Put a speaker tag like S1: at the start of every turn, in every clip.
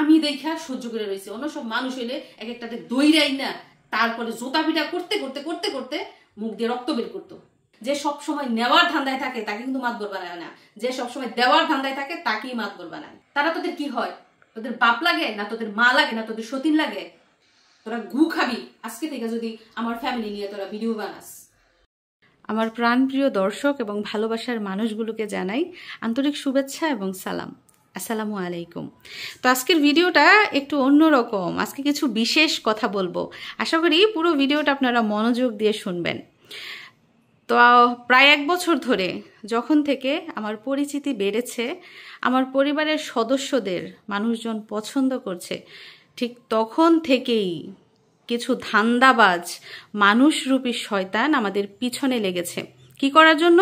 S1: আমি দেখা সহ্য করে রয়েছি। অন্য সব মানুষ হইলে এক একটাতে দইরাই না, তারপরে জোতা পিটা করতে করতে করতে করতে মুখ দিয়ে রক্ত বের করতো। যে সব সময় নেওয়ার ধান্দায় থাকে তাকে কিন্তু মাতবর বানায় না, যে সব সময় দেওয়ার ধান্দায় থাকে তাকেই মাতবর বানায়। তারা তোদের কি হয়? তোদের বাপ লাগে না, তোদের মা লাগে না, তোদের সতীন লাগে? তোরা গু খাবি আজকে থেকে যদি আমার ফ্যামিলি নিয়ে তোরা ভিডিও বানাস। আমার প্রাণপ্রিয় দর্শক এবং ভালোবাসার মানুষগুলোকে জানাই আন্তরিক শুভেচ্ছা এবং সালাম। আসসালামু আলাইকুম। তো আজকের ভিডিওটা একটু অন্যরকম, আজকে কিছু বিশেষ কথা বলবো। আশা করি পুরো ভিডিওটা আপনারা মনোযোগ দিয়ে শুনবেন। তো প্রায় 1 বছর ধরে যখন থেকে আমার পরিচিতি বেড়েছে, আমার পরিবারের সদস্যদের মানুষজন পছন্দ করছে, ঠিক তখন থেকেই কিছু ধান্দাবাজ মানুষরূপী শয়তান আমাদের পিছনে লেগেছে। কি করার জন্য?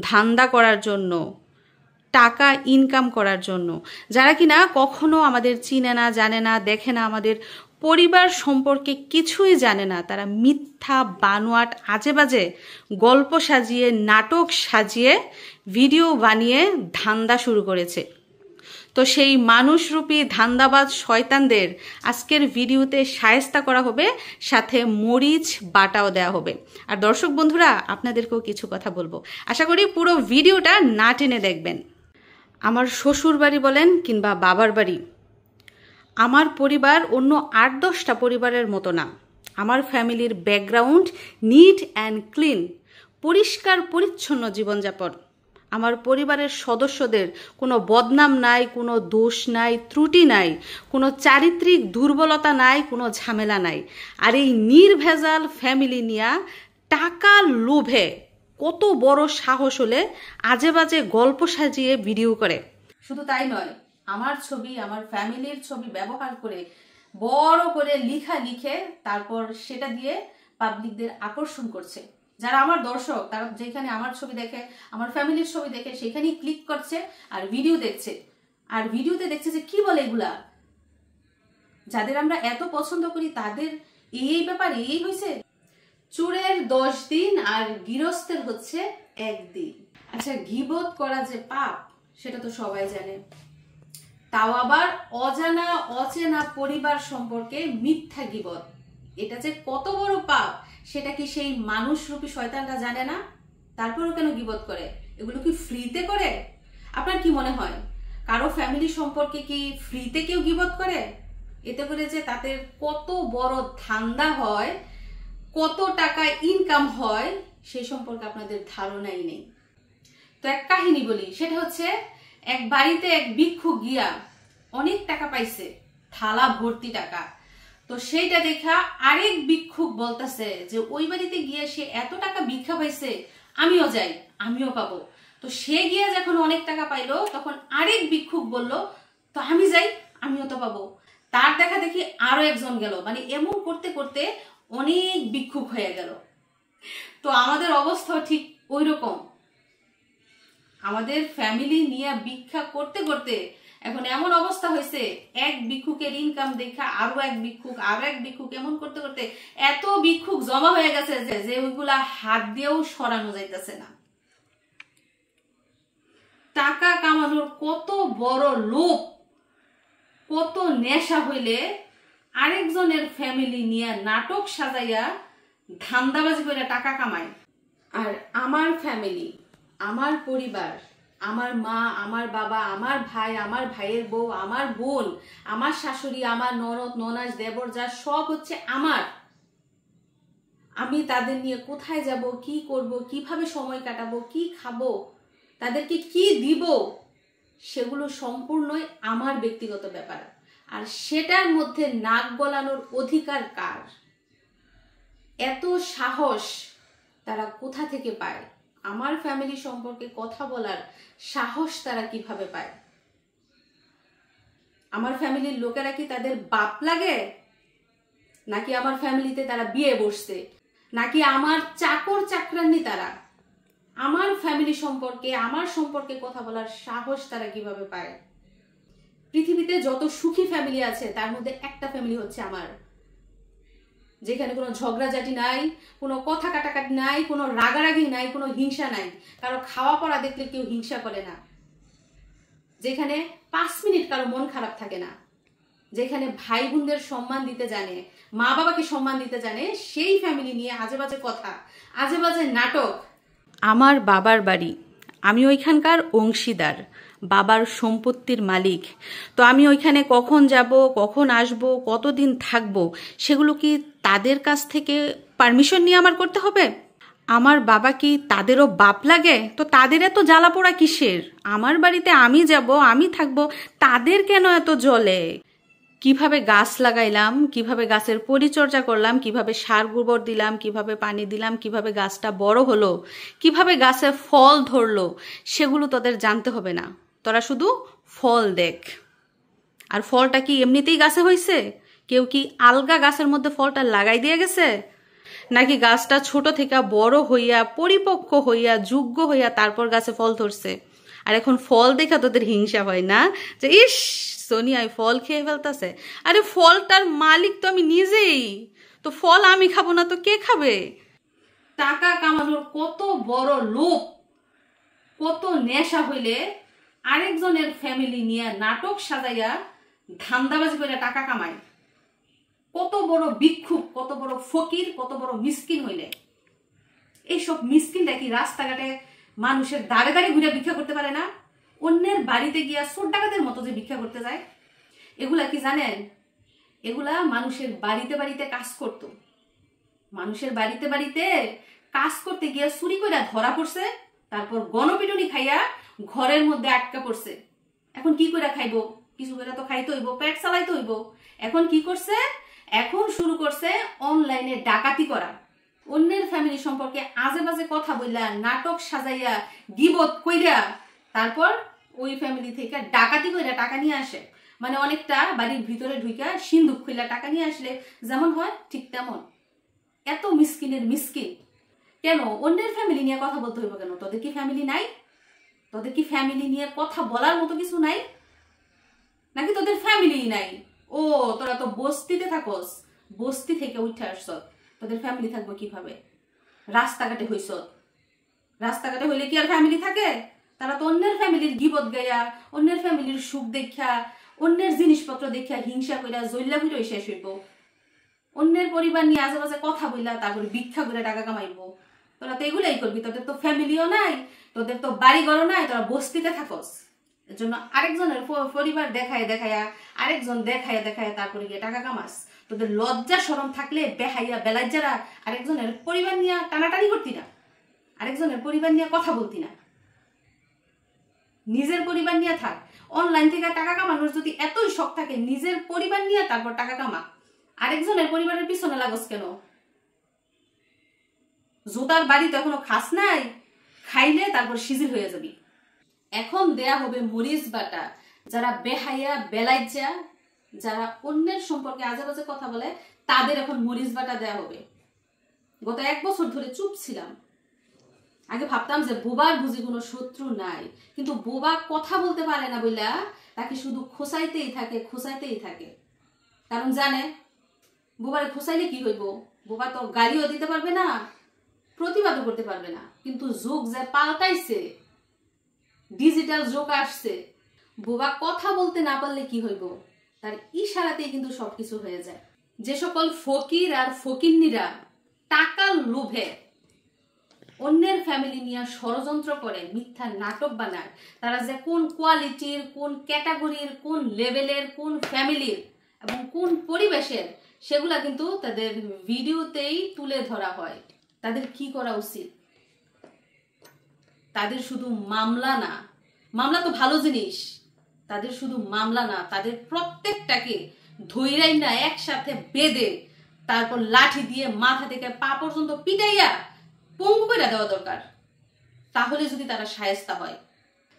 S1: ধান্দা করার জন্য, টাকা ইনকাম করার জন্য। যারা কিনা কখনো আমাদের চিনে না, জানে না, দেখে না, আমাদের পরিবার সম্পর্কে কিছুই জানে না, তারা মিথ্যা বানোয়াট আজে বাজে গল্প সাজিয়ে, নাটক সাজিয়ে, ভিডিও বানিয়ে ধান্দা শুরু করেছে। তো সেই মানুষরূপী ধান্দাবাজ শয়তানদের আজকের ভিডিওতে শায়েস্তা করা হবে, সাথে মরিচ বাটাও দেওয়া হবে। আর দর্শক বন্ধুরা, আপনাদেরকেও কিছু কথা বলবো, আশা করি পুরো ভিডিওটা না টেনে দেখবেন। আমার শ্বশুর বাড়ি বলেন কিংবা বাবার বাড়ি, আমার পরিবার অন্য 8-10টা পরিবারের মতো না। আমার ফ্যামিলির ব্যাকগ্রাউন্ড নিট অ্যান্ড ক্লিন, পরিষ্কার পরিচ্ছন্ন জীবনযাপন। আমার পরিবারের সদস্যদের কোনো বদনাম নাই, কোনো দোষ নাই, ত্রুটি নাই, কোনো চারিত্রিক দুর্বলতা নাই, কোনো ঝামেলা নাই। আর এই নির্ভেজাল ফ্যামিলি নিয়ে টাকার লোভে কত বড় সাহস হলে আজে বাজে গল্প সাজিয়ে ভিডিও করে। শুধু তাই নয়, আমার ছবি, আমার ফ্যামিলির ছবি ব্যবহার করে বড় করে লিখে তারপর সেটা দিয়ে পাবলিকদের আকর্ষণ করছে। যারা আমার দর্শক, তারা যেখানে আমার ছবি দেখে, আমার ফ্যামিলির ছবি দেখে, সেখানেই ক্লিক করছে আর ভিডিও দেখছে। আর ভিডিওতে দেখছে যে কি বলে এগুলা, যাদের আমরা এত পছন্দ করি তাদের এই ব্যাপার এই হয়েছে। চোরের 10 দিন আর গৃহস্থের হচ্ছে 1 দিন। আচ্ছা, গীবত করা যে পাপ সেটা তো সবাই জানে, তাও আবার অজানা অচেনা পরিবার সম্পর্কে মিথ্যা গীবত, এটা যে কত বড় পাপ সেটা কি সেই মানুষরূপী শয়তানরা জানে না? তারপরেও কেন গীবত করে? এগুলো কি ফ্রিতে করে? আপনার কি মনে হয় কারো ফ্যামিলি সম্পর্কে কি ফ্রিতে কেউ গীবত করে? এতে করে যে তাদের কত বড় ধান্দা হয়, কত টাকা ইনকাম হয় সে সম্পর্কে আপনাদের ধারণাই নেই। তো এক কাহিনী বলি, সেটা হচ্ছে এক বাড়িতে এক ভিক্ষুক গিয়া অনেক টাকা পাইছে, থালা ভর্তি টাকা। তো সেইটা দেখা আরেক ভিক্ষুক বলতেছে যে ওই বাড়িতে গিয়ে সে এত টাকা ভিক্ষা পাইছে, আমিও যাই, আমিও পাবো। তো সে গিয়া যখন অনেক টাকা পাইলো, তখন আরেক ভিক্ষুক বলল তো আমি যাই, আমিও তো পাবো। তার দেখা দেখি আরো একজন গেল, মানে এমন করতে করতে অনেক ভিক্ষুক হয়ে গেল। তো আমাদের অবস্থা ঠিক ওই রকম। আমাদের ফ্যামিলি নিয়ে ভিক্ষা করতে করতে এখন এমন অবস্থা হয়েছে, এক ভিক্ষুকের ইনকাম দেখা আরো এক ভিক্ষুক, আরো এক ভিক্ষুক, এমন করতে করতে এত ভিক্ষুক জমা হয়ে গেছে যে ওইগুলা হাত দিয়েও সরানো যাইতেছে না। টাকা কামানোর কত বড় লোভ, কত নেশা হইলে আরেকজনের ফ্যামিলি নিয়ে নাটক সাজাইয়া ধান্দাবাজি করে টাকা কামায়। আর আমার ফ্যামিলি, আমার পরিবার, আমার মা, আমার বাবা, আমার ভাই, আমার ভাইয়ের বউ, আমার বোন, আমার শাশুড়ি, আমার ননদ, ননাস, দেবর, যা সব হচ্ছে আমার। আমি তাদের নিয়ে কোথায় যাব, কি করব, কিভাবে সময় কাটাবো, কি খাবো, তাদেরকে কি দিব, সেগুলো সম্পূর্ণই আমার ব্যক্তিগত ব্যাপার। আর সেটার মধ্যে নাক গলানোর অধিকার কার? এত সাহস তারা কোথা থেকে পায়? আমার ফ্যামিলি সম্পর্কে কথা বলার সাহস তারা কিভাবে পায়? আমার ফ্যামিলির লোকেরা কি তাদের বাপ লাগে? নাকি আমার ফ্যামিলিতে তারা বিয়ে বসছে? নাকি আমার চাকর চাকরানি তারা? আমার ফ্যামিলি সম্পর্কে, আমার সম্পর্কে কথা বলার সাহস তারা কিভাবে পায়? পৃথিবীতে যত সুখী ফ্যামিলি আছে তার মধ্যে একটা ফ্যামিলি হচ্ছে আমার, যেখানে কোনো ঝগড়াঝাটি নাই, কোনো কথা কাটাকাটি নাই, কোনো রাগারাগি নাই, কোনো হিংসা নাই, কারো খাওয়া পড়া দেখলে কেউ হিংসা করে না, যেখানে 5 মিনিট কারো মন খারাপ থাকে না। যেখানে ভাই বোনদের সম্মান দিতে জানে, মা বাবাকে সম্মান দিতে জানে, সেই ফ্যামিলি নিয়ে আজে বাজে কথা, আজে বাজে নাটক। আমার বাবার বাড়ি, আমি ওইখানকার অংশীদার, বাবার সম্পত্তির মালিক। তো আমি ওইখানে কখন যাব, কখন আসব, কতদিন থাকব, সেগুলো কি তাদের কাছ থেকে পারমিশন নিয়ে আমার করতে হবে? আমার বাবা কি তাদেরও বাপ লাগে? তো তাদের এত জ্বালা পোড়া কিসের? আমার বাড়িতে আমি যাব, আমি থাকবো, তাদের কেন এত জ্বলে? কিভাবে গাছ লাগাইলাম, কিভাবে গাছের পরিচর্যা করলাম, কিভাবে সার গোবর দিলাম, কিভাবে পানি দিলাম, কিভাবে গাছটা বড় হলো, কিভাবে গাছে ফল ধরলো, সেগুলো তোদের জানতে হবে না। তোরা শুধু ফল দেখ। আর ফলটা কি এমনিতেই গাছে হয়েছে? কেউ কি আলগা গাছের মধ্যে ফলটা লাগাই দিয়ে গেছে? নাকি গাছটা ছোট থেকে বড় হইয়া, পরিপক্ক হইয়া, যোগ্য হইয়া তারপর গাছে ফল ধরছে? আর এখন ফল দেখা তোদের হিংসা হয় না, যে ইস সোনিয়া ফল খেয়ে ফেলতেছে। আরে ফলটার মালিক তো আমি নিজেই, তো ফল আমি খাবো না তো কে খাবে? টাকা কামানোর কত বড় লোভ, কত নেশা হইলে আরেকজনের ফ্যামিলি নিয়ে নাটক সাজাইয়া ধান্দাবাজি করে টাকা কামায়। কত বড় ভিক্ষুক, কত বড় ফকির, কত বড় মিসকিন হইলে। এইসব মিসকিনটা কি রাস্তাঘাটে মানুষের দাঁড়ে দাঁড়িয়ে ঘুরে ভিক্ষা করতে পারে না? অন্যের বাড়িতে গিয়া চোর ডাকাতের মতো যে ভিক্ষা করতে যায়, এগুলা কি জানেন? এগুলা মানুষের বাড়িতে বাড়িতে কাজ করত। মানুষের বাড়িতে বাড়িতে কাজ করতে গিয়া চুরি করে ধরা পড়ছে, তারপর গণপিটুনি খাইয়া ঘরের মধ্যে আটকা পড়ছে। এখন কি করে খাইবো? কিছু করে তো খাইতে হইব, পেট চালাইতে হইব। এখন কি করছে? এখন শুরু করছে অনলাইনে ডাকাতি করা। অন্যের ফ্যামিলি সম্পর্কে আজে বাজে কথা বললা, নাটক সাজাইয়া, গিবত কইরা, তারপর ওই ফ্যামিলি থেকে ডাকাতি কইরা টাকা নিয়ে আসে। মানে অনেকটা বাড়ির ভিতরে ঢুইকা সিন্ধুক খুইলা টাকা নিয়ে আসলে যেমন হয় ঠিক তেমন। এত মিসকিনের মিসকিন। কেন অন্যের ফ্যামিলি নিয়ে কথা বলতে হইব কেন? তোদের কি ফ্যামিলি নাই? তোদের কি ফ্যামিলি নিয়ে কথা বলার মতো কিছু নাই? নাকি তোদের ফ্যামিলি নাই? ও তোরা তো বস্তিতে থাকস, বস্তি থেকে উঠে আসছ, তোদের ফ্যামিলি থাকবো কিভাবে? রাস্তাঘাটে হইস, রাস্তাঘাটে হইলে কি আর ফ্যামিলি থাকে? তারা তো অন্যের ফ্যামিলির গিবত গাইয়া, অন্যের ফ্যামিলির সুখ দেখা, অন্যের জিনিসপত্র দেখা হিংসা কইরা জৈল্লা বুঝে শেষ হইব। অন্যের পরিবার নিয়ে আশেপাশে কথা বললা, তারপরে ভিক্ষা করে টাকা কামাইবো। তোরা তো এগুলাই করবি। তোদের তো ফ্যামিলিও নাই, তোদের তো বাড়ি ঘরও নাই, তোরা বস্তিতে থাকস। এর জন্য আরেকজনের পরিবার দেখায় দেখায়া, আরেকজন দেখায় দেখায় তারপরে গিয়ে টাকা কামাস। তোদের লজ্জা শরম থাকলে বেহাইয়া বেলাজ্জারা আরেকজনের পরিবার নিয়ে টানাটানি করতি না, আরেকজনের পরিবার নিয়ে কথা বলতি না। নিজের পরিবার নিয়ে থাক। অনলাইন থেকে টাকা কামানোর যদি এতই শখ থাকে, নিজের পরিবার নিয়ে তারপর টাকা কামা। আরেকজনের পরিবারের পিছনে লাগস কেন? জোতার বাড়ি তো এখনো খাস নাই, খাইলে তারপর সিজিল হয়ে যাবি। এখন দেয়া হবে মরিচ বাটা। যারা বেহাইয়া বেলাইজা, যারা অন্যের সম্পর্কে আজে বাজে কথা বলে, তাদের এখন মরিচ বাটা দেয়া হবে। গত 1 বছর ধরে চুপ ছিলাম। আগে ভাবতাম যে বোবার বুঝি কোনো শত্রু নাই, কিন্তু বোবা কথা বলতে পারে না বইলা তাকে শুধু খোসাইতেই থাকে, খোসাইতেই থাকে। কারণ জানে বোবারে খোসাইলে কি হইব? বোবা তো গালিও দিতে পারবে না, প্রতিবাদও করতে পারবে না। কিন্তু যুগ যে পাল্টাইছে, ডিজিটাল যুগ আসছে, বোবা কথা বলতে না পারলে কি হইব? তার ইশারাতেই কিন্তু সবকিছু হয়ে যায়। যে সকল ফকির আর ফকিন্নিরা টাকার লোভে অন্যের ফ্যামিলি নিয়ে ষড়যন্ত্র করে, মিথ্যা নাটক বানায়, তারা যে কোন কোয়ালিটির, কোন ক্যাটাগরির, কোন লেভেলের, কোন ফ্যামিলির এবং কোন পরিবেশের, সেগুলা কিন্তু তাদের ভিডিওতেই তুলে ধরা হয়। তাদের কি করা উচিত? তাদের শুধু মামলা না, মামলা তো ভালো জিনিস, তাদের শুধু মামলা না, তাদের প্রত্যেকটাকে ধইরাই না একসাথে বেঁধে তারপর লাঠি দিয়ে মাথা থেকে পা পর্যন্ত পিটাইয়া পঙ্গু করে দেওয়া দরকার। তাহলে যদি তারা শায়েস্তা হয়,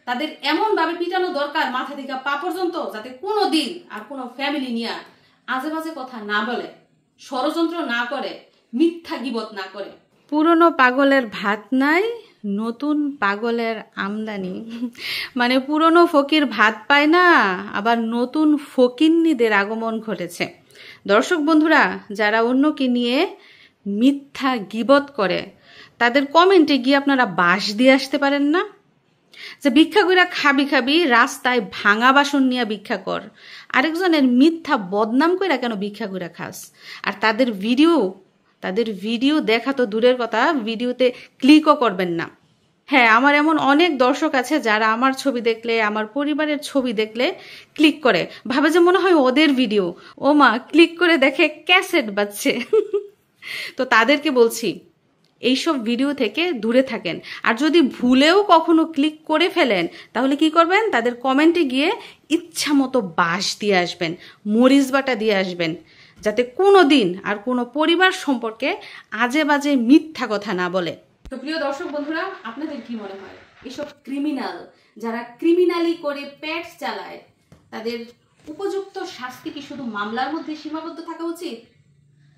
S1: তাদের এমন ভাবে পিটানো দরকার মাথা থেকে পা পর্যন্ত, যাতে কোনো দিন আর কোনো ফ্যামিলি নিয়ে আজে বাজে কথা না বলে, ষড়যন্ত্র না করে, মিথ্যা গিবত না করে। পুরনো পাগলের ভাত নাই, নতুন পাগলের আমদানি। মানে পুরনো ফকির ভাত পায় না, আবার নতুন ফকিন্নিদের আগমন ঘটেছে। দর্শক বন্ধুরা, যারা অন্যকে নিয়ে মিথ্যা গিবত করে, তাদের কমেন্টে গিয়ে আপনারা বাঁশ দিয়ে আসতে পারেন না? যে ভিক্ষা কইরা খাবি খাবি, রাস্তায় ভাঙা বাসন নিয়ে ভিক্ষা কর, আরেকজনের মিথ্যা বদনাম কইরা কেন ভিক্ষা কইরা খাস? আর তাদের ভিডিও দেখা তো দূরের কথা, ভিডিওতে ক্লিকও করবেন না। হ্যাঁ, আমার এমন অনেক দর্শক আছে যারা আমার ছবি দেখলে, আমার পরিবারের ছবি দেখলে ক্লিক করে, ভাবে যে মনে হয় ওদের ভিডিও। ও মা, ক্লিক করে দেখে ক্যাসেট বাজছে। তো তাদেরকে বলছি, এইসব ভিডিও থেকে দূরে থাকেন। আর যদি ভুলেও কখনো ক্লিক করে ফেলেন, তাহলে কি করবেন? তাদের কমেন্টে গিয়ে ইচ্ছা মতো বাস দিয়ে আসবেন, মরিচ বাটা দিয়ে আসবেন, যাতে কোনো দিন আর কোনো পরিবার সম্পর্কে আজে বাজে মিথ্যা কথা না বলে। তো প্রিয় দর্শক বন্ধুরা, আপনাদের কি মনে হয় এসব ক্রিমিনাল, যারা ক্রিমিনালি করে পেট চালায়, তাদের উপযুক্ত শাস্তি কি শুধু মামলার মধ্যে সীমাবদ্ধ থাকা উচিত?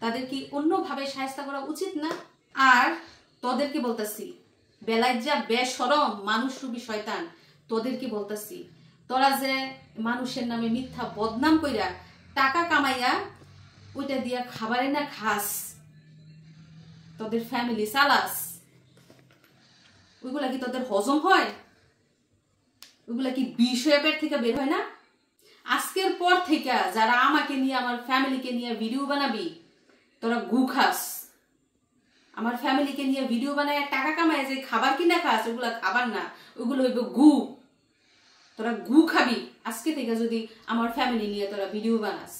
S1: তাদের কি অন্যভাবে শায়েস্তা করা উচিত না? আর তোদেরকে বলতাছি, বেলায় যা বেশরম মানুষ রূপী শয়তান, তোদেরকে বলতাছি, তোরা যে মানুষের নামে মিথ্যা বদনাম কইরা টাকা কামাইয়া ওইটা দিয়া খাবারে না খাস, তোদের ফ্যামিলি চালাস, ওইগুলা কি তোদের হজম হয়? ওইগুলা কি বিষ হয়ে পেট থেকে বের হয় না? আজকের পর থেকে যারা আমাকে নিয়ে, আমার ফ্যামিলিকে নিয়ে ভিডিও বানাবি, তোরা গু খাস। আমার ফ্যামিলিকে নিয়ে ভিডিও বানায় টাকা কামায় যে খাবার কিনা খাস, ওগুলা খাবার না, ওগুলো হইব গু। তোরা গু খাবি আজকে থেকে যদি আমার ফ্যামিলি নিয়ে তোরা ভিডিও বানাস।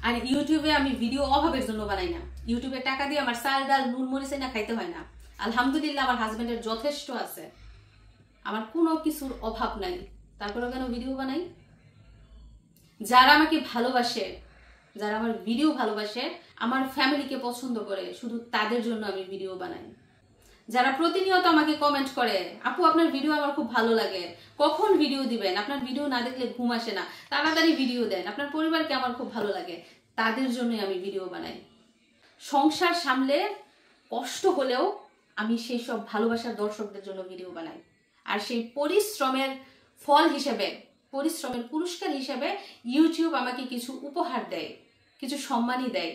S1: আর ইউটিউবে আমি ভিডিও অভাবের জন্য বানাই না। ইউটিউবে টাকা দিয়ে আমার চাল ডাল নুন মরিচ না খাইতে হয় না। আলহামদুলিল্লাহ, আমার হাজবেন্ডের যথেষ্ট আছে, আমার কোনো কিছুর অভাব নাই। তারপরে কেন ভিডিও বানাই? যারা আমাকে ভালোবাসে, যারা আমার ভিডিও ভালোবাসে, আমার ফ্যামিলিকে পছন্দ করে, শুধু তাদের জন্য আমি ভিডিও বানাই। যারা প্রতিনিয়ত আমাকে কমেন্ট করে, আপু আপনার ভিডিও আমার খুব ভালো লাগে, কখন ভিডিও দিবেন, আপনার ভিডিও না দেখলে ঘুম আসে না, তাড়াতাড়ি ভিডিও দেন, আপনার পরিবারকে আমার খুব ভালো লাগে, তাদের জন্যই আমি ভিডিও বানাই। সংসার সামলে কষ্ট হলেও আমি সেই সব ভালোবাসার দর্শকদের জন্য ভিডিও বানাই। আর সেই পরিশ্রমের ফল হিসেবে, পরিশ্রমের পুরস্কার হিসেবে ইউটিউব আমাকে কিছু উপহার দেয়, কিছু সম্মানই দেয়।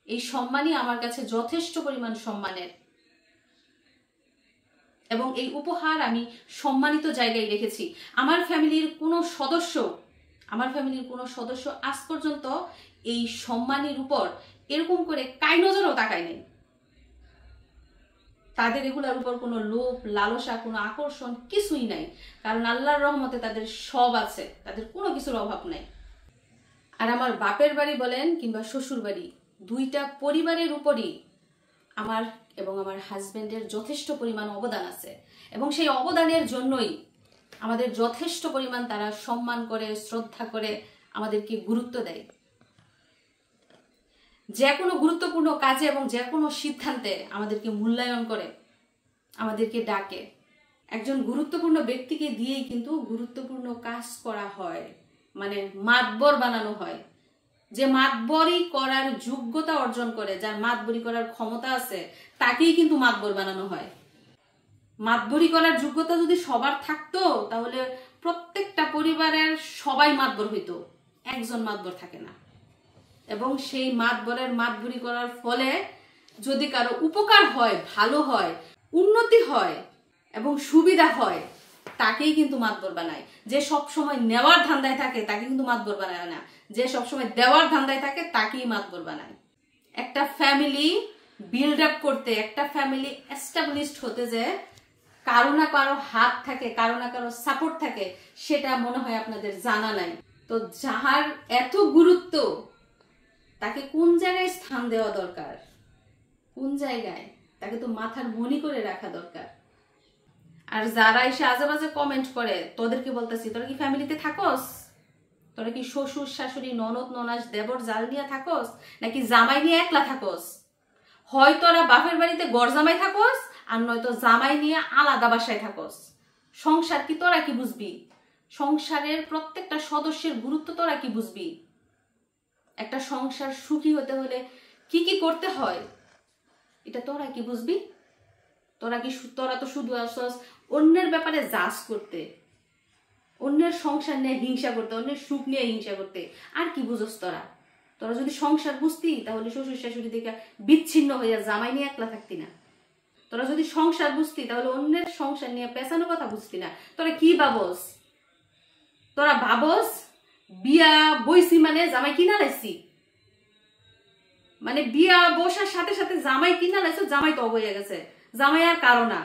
S1: এই সম্মানই আমার কাছে যথেষ্ট পরিমাণ সম্মানের, এবং এই উপহার আমি সম্মানিত জায়গায় রেখেছি। আমার ফ্যামিলির কোনো সদস্য আজ পর্যন্ত এই সম্মানের উপর এরকম করে কাই নজরও তাকায় নেই। তাদের এগুলোর উপর কোনো লোভ, লালসা, কোনো আকর্ষণ কিছুই নাই, কারণ আল্লাহর রহমতে তাদের সব আছে, তাদের কোনো কিছুর অভাব নাই। আর আমার বাপের বাড়ি বলেন কিংবা শ্বশুর বাড়ি, দুইটা পরিবারের উপরই আমার এবং আমার হাজবেন্ডের যথেষ্ট পরিমাণ অবদান আছে, এবং সেই অবদানের জন্যই আমাদের যথেষ্ট পরিমাণ তারা সম্মান করে, শ্রদ্ধা করে, আমাদেরকে গুরুত্ব দেয়। যে কোনো গুরুত্বপূর্ণ কাজে এবং যে কোনো সিদ্ধান্তে আমাদেরকে মূল্যায়ন করে, আমাদেরকে ডাকে। একজন গুরুত্বপূর্ণ ব্যক্তিকে দিয়েই কিন্তু গুরুত্বপূর্ণ কাজ করা হয়, মানে মাতবর বানানো হয়। যে মাতবরি করার যোগ্যতা অর্জন করে, যার মাতবরি করার ক্ষমতা আছে, তাকেই কিন্তু মাতবর বানানো হয়। মাতবরি করার যোগ্যতা যদি সবার থাকতো, তাহলে প্রত্যেকটা পরিবারের সবাই মাতবর হইতো, একজন মাতবর থাকে না। এবং সেই মাতবরি করার ফলে যদি কারো উপকার হয়, ভালো হয়, উন্নতি হয় এবং সুবিধা হয়, তাকেই কিন্তু মাতবর বানায়। যে সব সময় নেওয়ার ধান্দায় থাকে তাকে কিন্তু মাতবর বানায় না, যে সব সময় দেওয়ার ধান্দায় থাকে তাকেই মাতবর বানায়। একটা ফ্যামিলি বিল্ড আপ করতে, একটা ফ্যামিলি এস্টাবলিশড হতে, যে কারো না কারো হাত থাকে, কারো না কারো সাপোর্ট থাকে, সেটা মনে হয় আপনাদের জানা নাই। তো যাহার এত গুরুত্ব, তাকে কোন জায়গায় স্থান দেওয়া দরকার, কোন জায়গায়, তাকে তো মাথার মনি করে রাখা দরকার। আর যারা এসে আজেবাজে কমেন্ট করে, তোদেরকে বলতেছি, তোরা কি ফ্যামিলিতে থাকস? তোরা কি শ্বশুর শাশুড়ি, ননদ ননাস, দেবর জাল নিয়ে থাকস, নাকি জামাই নিয়ে একলা থাকস? হয় তোরা বাপের বাড়িতে গড় জামাই থাকস, আর নয়তো জামাই নিয়ে আলাদা বাসায় থাকস। সংসার কি তোরা কি বুঝবি? সংসারের প্রত্যেকটা সদস্যের গুরুত্ব তোরা কি বুঝবি? একটা সংসার সুখী হতে হলে কি কি করতে হয়, এটা তোরা কি বুঝবি? তোরা তো শুধু আসস অন্যের ব্যাপারে জাজ করতে, অন্যের সংসার নিয়ে হিংসা করতে, অন্যের সুখ নিয়ে হিংসা করতে। আর কি বুঝস তোরা? তোরা যদি সংসার বুঝতি, তাহলে শ্বশুর শাশুড়ি থেকে বিচ্ছিন্ন হইয়া জামাই নিয়ে একলা থাকতি না। তোরা তোরা যদি সংসার বুঝতি তাহলে অন্যের সংসার নিয়ে পেছানোর কথা বুঝতি না। তোরা কি ভাবস? তোরা ভাবস বিয়া বইছি মানে জামাই কিনা লাইছি, মানে বিয়া বসার সাথে সাথে জামাই কিনা লাইছো, জামাই তো হয়ে গেছে, জামাই আর কারো না।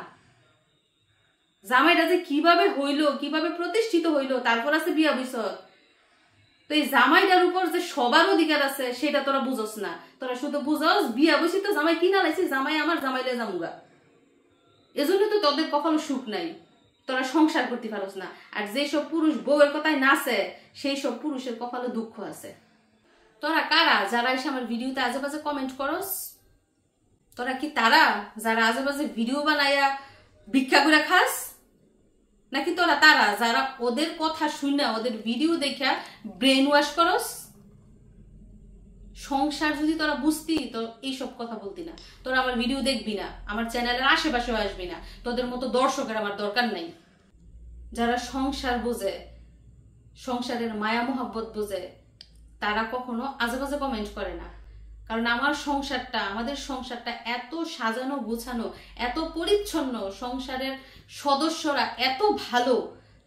S1: জামাইটা যে কিভাবে হইলো, কিভাবে প্রতিষ্ঠিত হইলো, তারপর আছে বিয়া বইছ। তো এই জামাইটার উপর যে সবার অধিকার আছে সেটা তোরা বুঝস না। তোরা শুধু বুঝস বিয়া বসি তো জামাই কিনা লাইছি, জামাই আমার, জামাইলে জামুগা। এজন্য তো তোদের কখনো সুখ নাই, তোরা সংসার করতে পারস না। আর যেসব পুরুষ বউয়ের কথায় নাচে সেই সব পুরুষের কপালে দুঃখ আছে। তোরা কারা যারা এসে আমার ভিডিওতে আজে বাজে কমেন্ট করস? তোরা কি তারা যারা আজে বাজে ভিডিও বানাইয়া ভিক্ষা করে খাস? নাকি তোরা তারা যারা ওদের কথা শুনে ওদের ভিডিও দেখা ব্রেন ওয়াশ করস? সংসার যদি তোরা বুঝতি তো এইসব কথা বলতি না। তোরা আমার ভিডিও দেখবি না, আমার চ্যানেলের আশেপাশেও আসবি না। তোদের মতো দর্শকের আমার দরকার নাই। যারা সংসার বোঝে, সংসারের মায়া মোহাব্বত বোঝে, তারা কখনো আজে বাজে কমেন্ট করে না। কারণ আমার সংসারটা, আমাদের সংসারটা এত সাজানো গোছানো, এত পরিচ্ছন্ন, সংসারের সদস্যরা এত ভালো,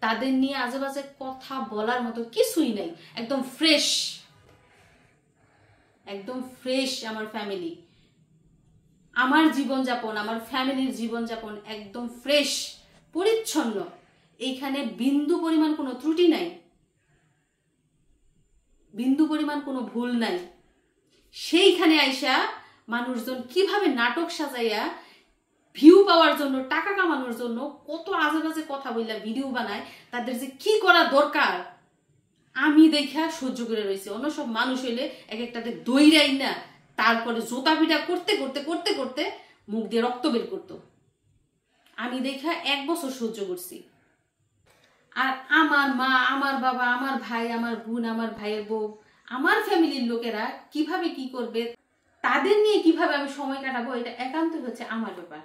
S1: তাদের নিয়ে আজে বাজে কথা বলার মতো কিছুই নাই। একদম ফ্রেশ, একদম ফ্রেশ আমার ফ্যামিলি, আমার জীবনযাপন, আমার ফ্যামিলির জীবনযাপন একদম ফ্রেশ পরিচ্ছন্ন। এইখানে বিন্দু পরিমাণ কোনো ত্রুটি নাই, বিন্দু পরিমাণ কোনো ভুল নাই। সেইখানে আইসা মানুষজন কিভাবে নাটক সাজাইয়া ভিউ পাওয়ার জন্য, টাকা কামানোর জন্য কত আজে বাজে কথা বললা ভিডিও বানায়, তাদের যে কি করা দরকার আমি দেখা সহ্য করে রয়েছি। অন্য সব মানুষ হইলে এক একটাতে দইরাই না, তারপরে জোতা পিটা করতে করতে করতে করতে মুখ দিয়ে রক্ত বের করতো। আমি দেখা 1 বছর সহ্য করছি। আর আমার মা, আমার বাবা, আমার ভাই, আমার বোন, আমার ভাইয়ের বউ, আমার ফ্যামিলির লোকেরা কিভাবে কি করবে, তাদের নিয়ে কিভাবে আমি সময় কাটাবো, এটা একান্তই হচ্ছে আমার ব্যাপার।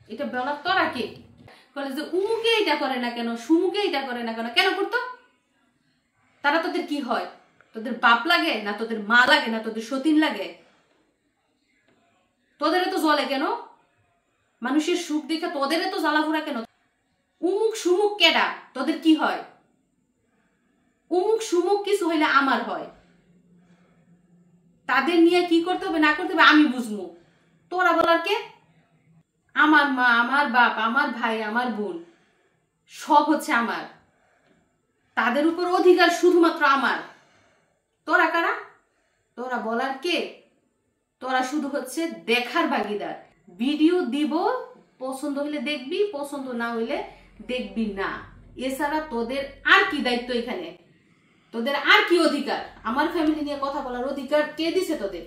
S1: এটা বলার তোরা কে? বলে যে উমুকে এটা করে না কেন, সুমুকে এটা করে না কেন, কেন করতো? তারা তোদের কি হয়? তোদের বাপ লাগে না, তোদের মা লাগে না, তোদের সতীন লাগে? তোদের তো জ্বলে কেন? মানুষের সুখ দেখে তোদের তো জ্বালাফোড়া কেন? উমুক সুমুক কেডা? তোদের কি হয়? উমুক সুমুক কিছু হইলে আমার হয়, তাদের নিয়ে কি করতে হবে না করতে হবে আমি বুঝবো। তোরা বলার কে? আমার মা, আমার বাপ, আমার ভাই, আমার বোন সব হচ্ছে আমার, তাদের উপর অধিকার শুধুমাত্র আমার। তোরা কারা? তোরা বলার কে? তোরা শুধু হচ্ছে দেখার ভাগিদার। ভিডিও দিব, পছন্দ হইলে দেখবি, পছন্দ না হইলে দেখবি না। এছাড়া তোদের আর কি দায়িত্ব এখানে? তোদের আর কি অধিকার? আমার ফ্যামিলি নিয়ে কথা বলার অধিকার কে দিছে তোদের?